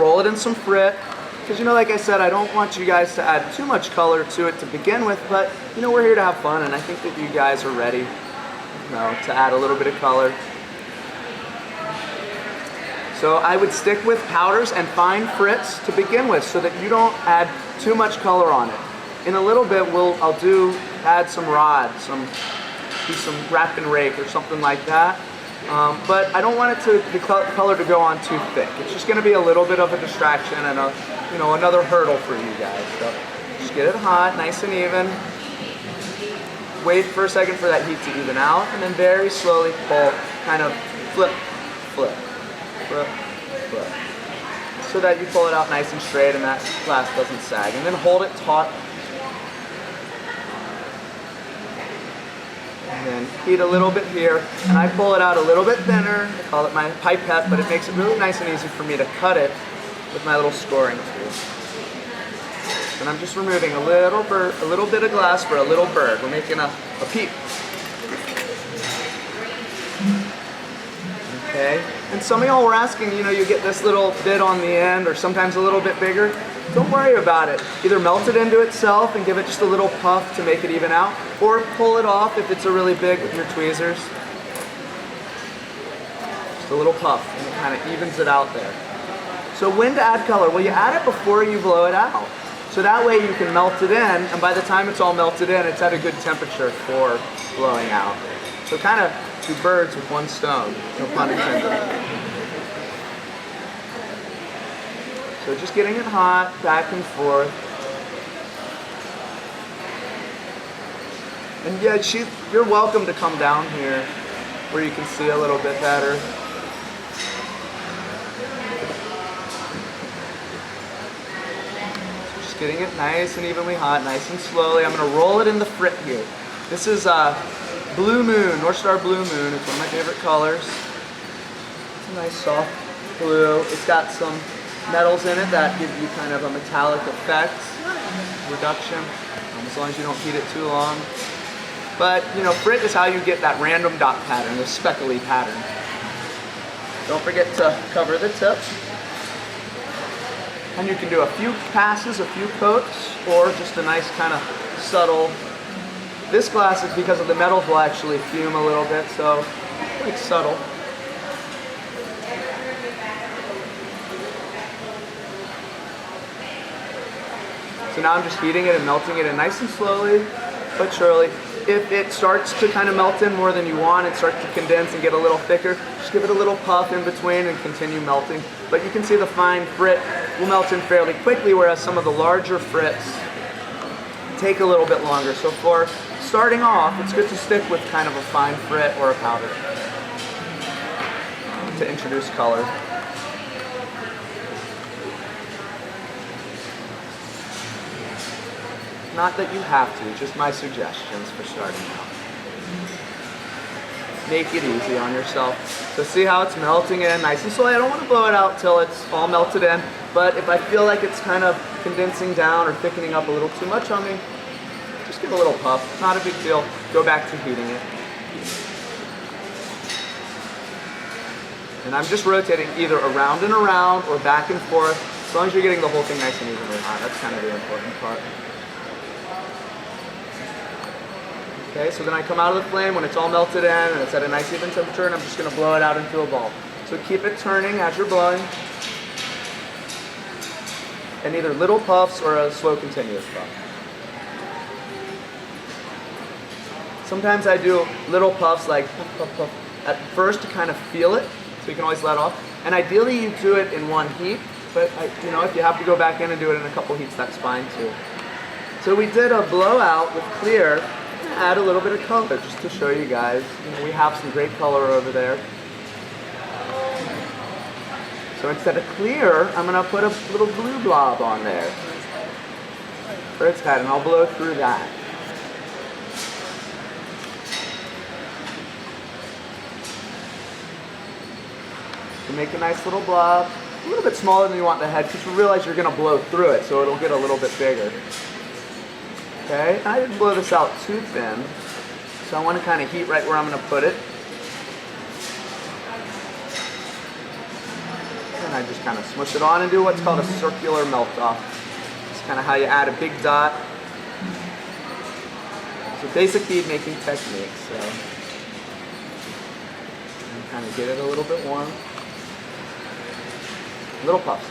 roll it in some frit, because like I said, I don't want you guys to add too much color to it to begin with, but we're here to have fun, and I think that you guys are ready to add a little bit of color. So I would stick with powders and fine frits to begin with so that you don't add too much color on it. In a little bit, I'll add some rods, do some wrap and rake or something like that. But I don't want the color to go on too thick. It's just going to be a little bit of a distraction and another hurdle for you guys. So just get it hot, nice and even. Wait for a second for that heat to even out, and then very slowly pull, kind of flip, flip, flip, flip, so that you pull it out nice and straight and that glass doesn't sag. And then hold it taut. And then heat a little bit here, and I pull it out a little bit thinner. I call it my pipette, but it makes it really nice and easy for me to cut it with my little scoring tool. And I'm just removing a little bit of glass for a little bird. We're making a peep. Okay. And some of y'all were asking, you get this little bit on the end, or sometimes a little bit bigger. Don't worry about it. Either melt it into itself and give it just a little puff to make it even out, or pull it off if it's a really big with your tweezers. Just a little puff, and it kind of evens it out there. So when to add color? Well, you add it before you blow it out. So that way you can melt it in, and by the time it's all melted in, it's at a good temperature for blowing out. So kind of two birds with one stone, no pun intended. So just getting it hot, back and forth. And yeah, you're welcome to come down here where you can see a little bit better. Just getting it nice and evenly hot, nice and slowly. I'm going to roll it in the frit here. This is Blue Moon, North Star Blue Moon. It's one of my favorite colors. It's a nice soft blue. It's got some metals in it that give you kind of a metallic effect, reduction, as long as you don't heat it too long. But, frit is how you get that random dot pattern, the speckly pattern. Don't forget to cover the tip. And you can do a few passes, a few coats, or just a nice kind of subtle. This glass is because of the metals will actually fume a little bit, so like subtle. So now I'm just heating it and melting it in nice and slowly, but surely. If it starts to kind of melt in more than you want, it starts to condense and get a little thicker, just give it a little puff in between and continue melting. But you can see the fine frit will melt in fairly quickly, whereas some of the larger frits take a little bit longer. So for starting off, it's good to stick with kind of a fine frit or a powder to introduce color. Not that you have to, just my suggestions for starting out. Make it easy on yourself. So see how it's melting in nice and slowly. I don't want to blow it out till it's all melted in, but if I feel like it's kind of condensing down or thickening up a little too much on me, just give a little puff. Not a big deal. Go back to heating it. And I'm just rotating either around and around or back and forth, as long as you're getting the whole thing nice and evenly hot. That's kind of the important part. Okay, so then I come out of the flame when it's all melted in and it's at a nice even temperature, and I'm just going to blow it out into a ball. So keep it turning as you're blowing, and either little puffs or a slow continuous puff. Sometimes I do little puffs like puff, puff, puff at first to kind of feel it, so you can always let off. And ideally you do it in one heat, but if you have to go back in and do it in a couple heats, that's fine too. So we did a blowout with clear. Add a little bit of color just to show you guys. We have some great color over there. So instead of clear, I'm going to put a little blue blob on there for its head, and I'll blow through that. To make a nice little blob, a little bit smaller than you want the head, because you realize you're going to blow through it, so it'll get a little bit bigger. Okay, I didn't blow this out too thin, so I want to kind of heat right where I'm going to put it. And and I just kind of smush it on and do what's called a circular melt off. It's kind of how you add a big dot. It's a basic bead making technique, so and kind of get it a little bit warm. Little puffs.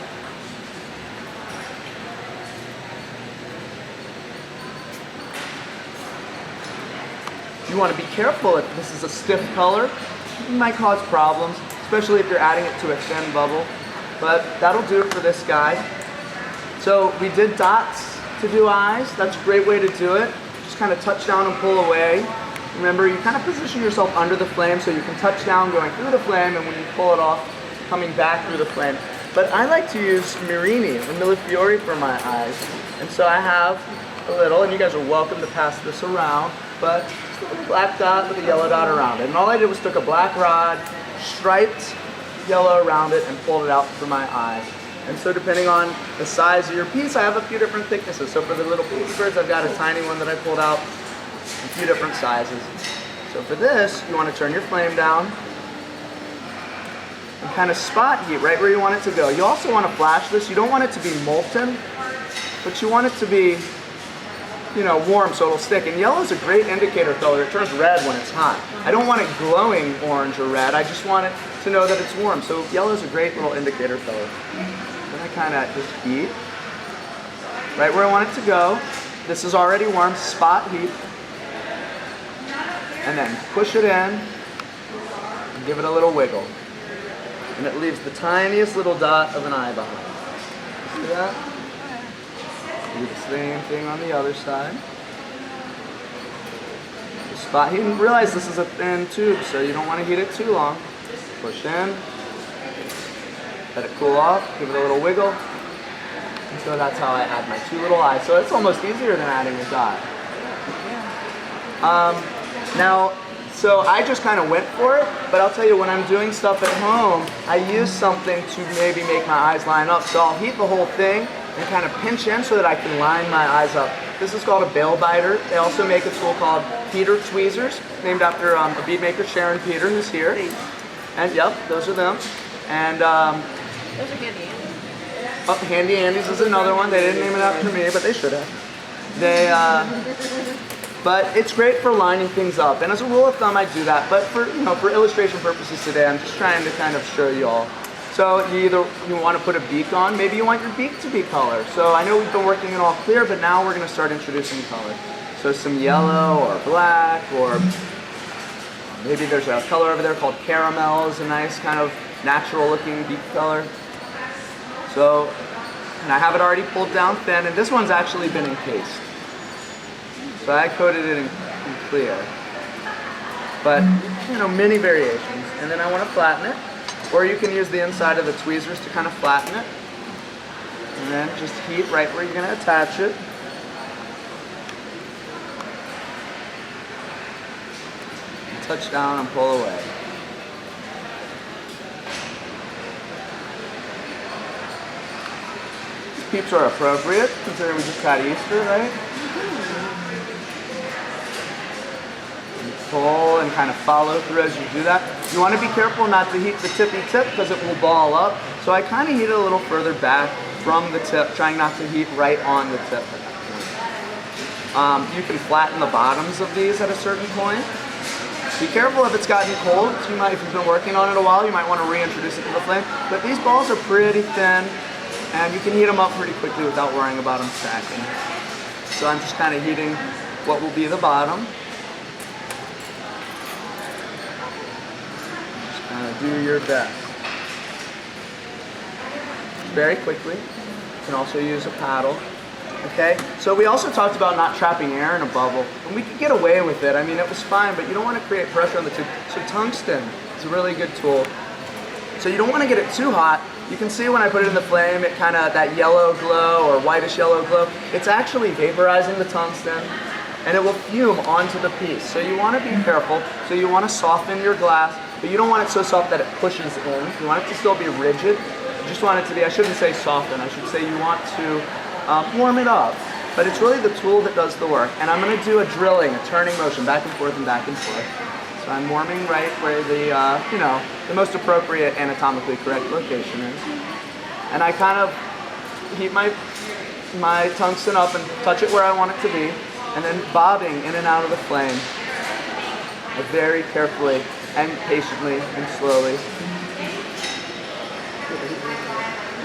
You want to be careful if this is a stiff color. It might cause problems, especially if you're adding it to a thin bubble. But that'll do it for this guy. So we did dots to do eyes. That's a great way to do it. Just kind of touch down and pull away. Remember, you kind of position yourself under the flame so you can touch down going through the flame, and when you pull it off, coming back through the flame. But I like to use Mirini or Millefiori for my eyes. And so I have a little, and you guys are welcome to pass this around, but just a little black dot with a yellow dot around it. And all I did was took a black rod, striped yellow around it, and pulled it out for my eye. And so depending on the size of your piece, I have a few different thicknesses. So for the little baby birds, I've got a tiny one that I pulled out, a few different sizes. So for this, you want to turn your flame down and kind of spot heat right where you want it to go. You also want to flash this. You don't want it to be molten, but you want it to be, you know, warm so it'll stick. And yellow is a great indicator color. It turns red when it's hot. I don't want it glowing orange or red. I just want it to know that it's warm. So yellow is a great little indicator color. Then I kind of just heat right where I want it to go. This is already warm. Spot heat. And then push it in and give it a little wiggle. And it leaves the tiniest little dot of an eye behind. See that? Do the same thing on the other side. The spot heat, and realize this is a thin tube, so you don't want to heat it too long. Push in, let it cool off, give it a little wiggle. And so that's how I add my two little eyes. So it's almost easier than adding a dot. Now, so I just kind of went for it, but I'll tell you, when I'm doing stuff at home, I use something to maybe make my eyes line up. So I'll heat the whole thing and kind of pinch in so that I can line my eyes up. This is called a bail biter. They also make a tool called Peter Tweezers, named after a bead maker, Sharon Peter, who's here. And yep, those are them. And those are Handy Andes. Oh, Handy Andes is another one. They didn't name it after me, but they should have. They, but it's great for lining things up. And as a rule of thumb, I do that. But for, you know, for illustration purposes today, I'm just trying to kind of show you all. So you want to put a beak on, maybe you want your beak to be color. So I know we've been working in all clear, but now we're going to start introducing color. So some yellow or black, or maybe there's a color over there called caramel, is a nice kind of natural looking beak color. So, and I have it already pulled down thin, and this one's actually been encased. So I coated it in clear. But, you know, many variations. And then I want to flatten it. Or you can use the inside of the tweezers to kind of flatten it. And then just heat right where you're going to attach it. And touch down and pull away. These peeps are appropriate, considering we just had Easter, right? Pull and kind of follow through as you do that. You want to be careful not to heat the tippy tip because it will ball up. So I kind of heat it a little further back from the tip, trying not to heat right on the tip. You can flatten the bottoms of these at a certain point. Be careful if it's gotten cold. So you might, if you've been working on it a while, you might want to reintroduce it to the flame. But these balls are pretty thin, and you can heat them up pretty quickly without worrying about them stacking. So I'm just kind of heating what will be the bottom. Do your best. Very quickly. You can also use a paddle. Okay? So we also talked about not trapping air in a bubble. And we could get away with it. I mean, it was fine, but you don't want to create pressure on the tube. So tungsten is a really good tool. So you don't want to get it too hot. You can see when I put it in the flame, it kind of, that yellow glow or whitish yellow glow, it's actually vaporizing the tungsten, and it will fume onto the piece. So you want to be careful. So you want to soften your glass. But you don't want it so soft that it pushes in. You want it to still be rigid. You just want it to be, I shouldn't say soften, I should say you want to warm it up. But it's really the tool that does the work. And I'm going to do a drilling, a turning motion, back and forth and back and forth. So I'm warming right where the, you know, the most appropriate anatomically correct location is. And I kind of heat my tungsten up and touch it where I want it to be, and then bobbing in and out of the flame, very carefully and patiently and slowly,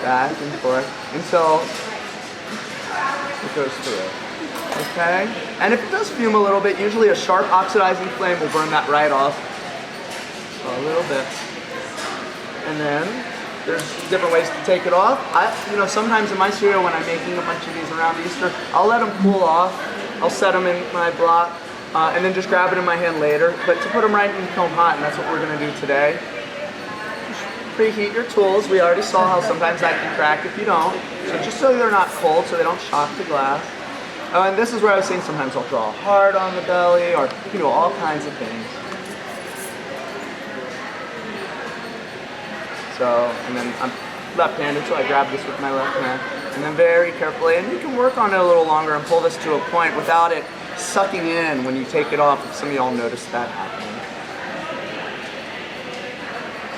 back and forth until it goes through. Okay? And if it does fume a little bit, usually a sharp oxidizing flame will burn that right off. So a little bit. And then there's different ways to take it off. Sometimes in my studio when I'm making a bunch of these around Easter, I'll let them cool off. I'll set them in my block and then just grab it in my hand later. But to put them right in the kiln hot, and that's what we're going to do today. Preheat your tools. We already saw how sometimes that can crack if you don't. So just so they're not cold, so they don't shock the glass. Oh, and this is where I was saying sometimes I'll draw hard on the belly, or all kinds of things. So, and then I'm left-handed, so I grab this with my left hand, and then very carefully, and you can work on it a little longer and pull this to a point without it sucking in when you take it off, if some of y'all noticed that happening.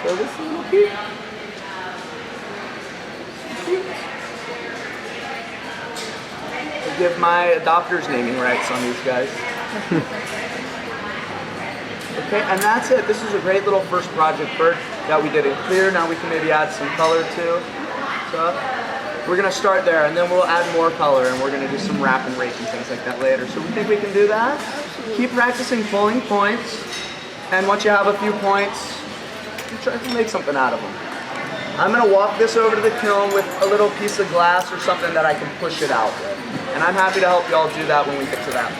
So this is a little cute. I give my adopter's naming rights on these guys. Okay, and that's it. This is a great little first project bird that we did in clear. Now we can maybe add some color too. So we're gonna start there, and then we'll add more color, and we're gonna do some wrap and rake and things like that later. So we think we can do that. Keep practicing pulling points, and once you have a few points, you try to make something out of them. I'm gonna walk this over to the kiln with a little piece of glass or something that I can push it out with. And I'm happy to help y'all do that when we get to that.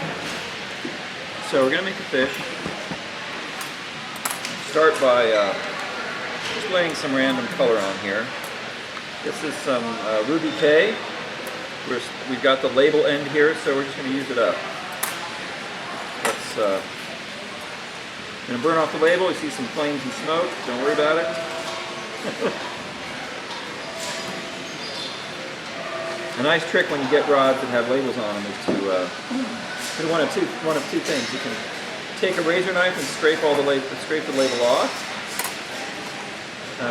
So we're gonna make a fish. Start by just laying some random color on here. This is some Ruby K. We've got the label end here, so we're just gonna use it up. Let's gonna burn off the label. You see some flames and smoke. Don't worry about it. A nice trick when you get rods that have labels on them is to do one of two things. You can take a razor knife and scrape the label off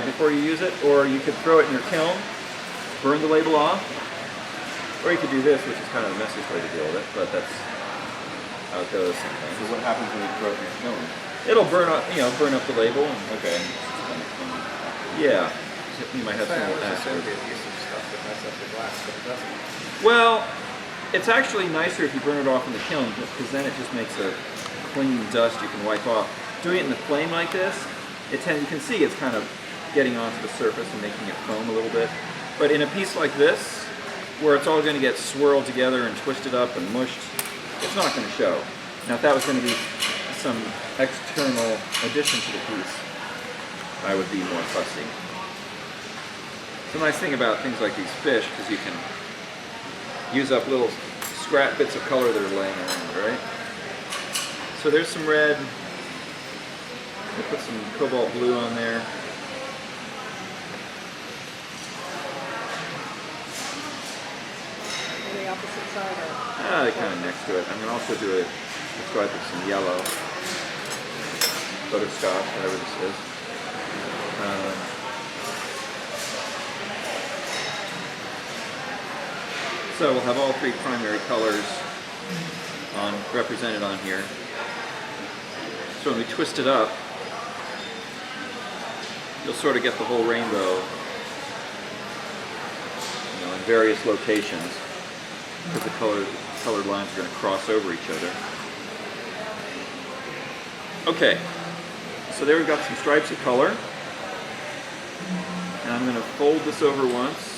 before you use it, or you could throw it in your kiln, burn the label off, or you could do this, which is kind of the messiest way to deal with it, but that's how it goes sometimes. So what happens when you throw it in your kiln? It'll burn up, burn up the label. And, Okay. yeah, you might have some more acid. Well, it's actually nicer if you burn it off in the kiln, because then it just makes a clean dust you can wipe off. Doing it in the flame like this, you can see it's kind of getting onto the surface and making it foam a little bit. But in a piece like this, where it's all going to get swirled together and twisted up and mushed, it's not going to show. Now if that was going to be some external addition to the piece, I would be more fussy. It's a nice thing about things like these fish, because you can use up little scrap bits of color that are laying around, right? So there's some red. I'll put some cobalt blue on there. On the opposite side, or? They're kind of next to it. I'm going to also do a stripe of some yellow. Butterscotch, whatever this is. So we'll have all three primary colors represented on here. So when we twist it up, you'll sort of get the whole rainbow, in various locations, because the colored lines are going to cross over each other. Okay, so there we've got some stripes of color, and I'm going to fold this over once.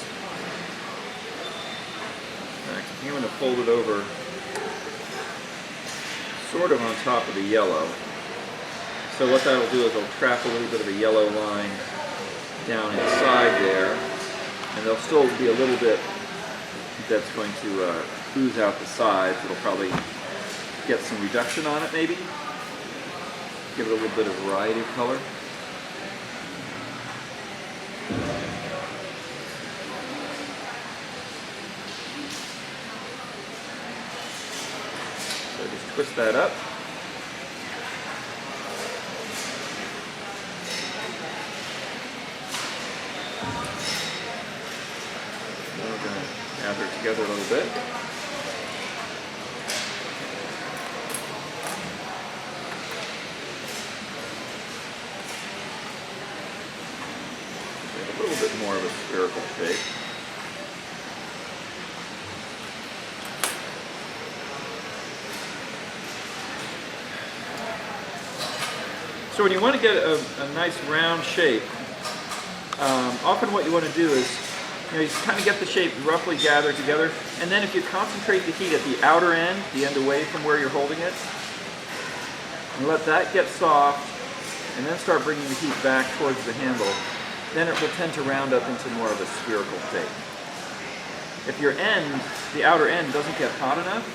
I think I'm going to fold it over sort of on top of the yellow. So what that will do is it'll trap a little bit of a yellow line down inside there, and there'll still be a little bit that's going to ooze out the sides. It'll probably get some reduction on it maybe. Give it a little bit of variety of color. So just twist that up. So we're going to gather it together a little bit. A little bit more of a spherical shape. So when you want to get a nice round shape, often what you want to do is, you kind of get the shape roughly gathered together, and then if you concentrate the heat at the outer end, the end away from where you're holding it, and let that get soft, and then start bringing the heat back towards the handle, then it will tend to round up into more of a spherical shape. If your end, the outer end, doesn't get hot enough,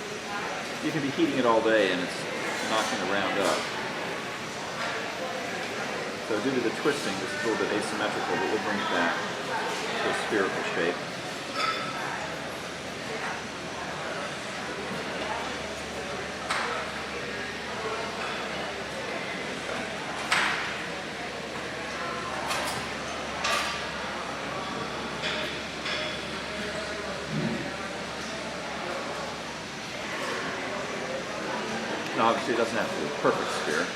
you can be heating it all day and it's not going to round up. So due to the twisting, this is a little bit asymmetrical, but we'll bring it back to a spherical shape. And obviously it doesn't have to be a perfect sphere.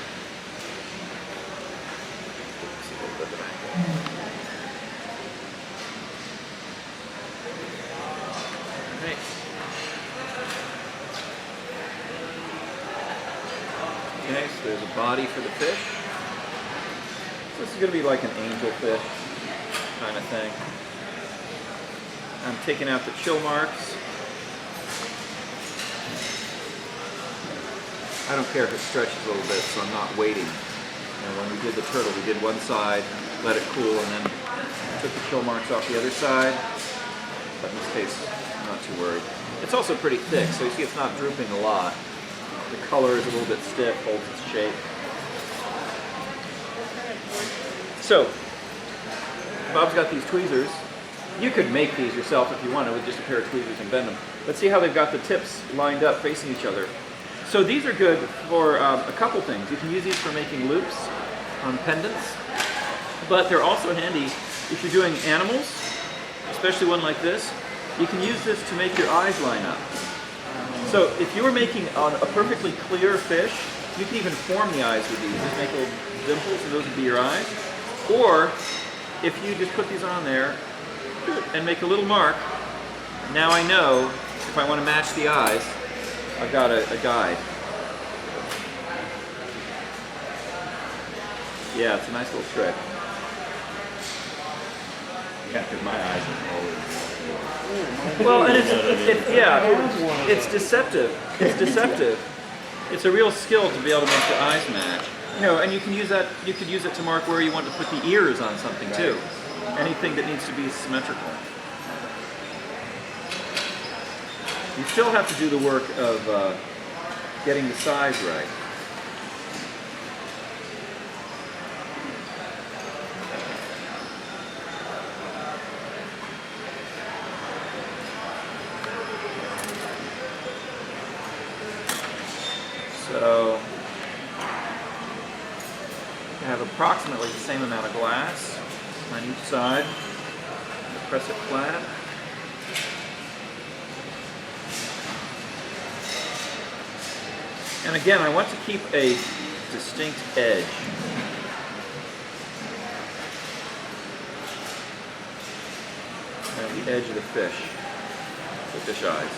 Okay. Okay, so there's a body for the fish. So this is going to be like an angelfish kind of thing. I'm taking out the chill marks. I don't care if it stretches a little bit, so I'm not waiting. When we did the turtle, we did one side, let it cool, and then took the chill marks off the other side. But in this case, I'm not too worried. It's also pretty thick, so you see it's not drooping a lot. The color is a little bit stiff, holds its shape. So, Bob's got these tweezers. You could make these yourself if you wanted with just a pair of tweezers and bend them. But see how they've got the tips lined up facing each other. So these are good for a couple things. You can use these for making loops on pendants, but they're also handy if you're doing animals, especially one like this. You can use this to make your eyes line up. So if you were making a perfectly clear fish, you can even form the eyes with these. Just make little dimples and those would be your eyes. Or if you just put these on there and make a little mark, now I know if I want to match the eyes, I've got a guide. Yeah, it's a nice little trick. Yeah, because my eyes are always... Well, and it's deceptive. It's deceptive. It's a real skill to be able to make the eyes match. And you can use that. You could use it to mark where you want to put the ears on something too. Anything that needs to be symmetrical. You still have to do the work of getting the size right. So you have approximately the same amount of glass on each side. Press it flat. And again, I want to keep a distinct edge. At the edge of the fish eyes.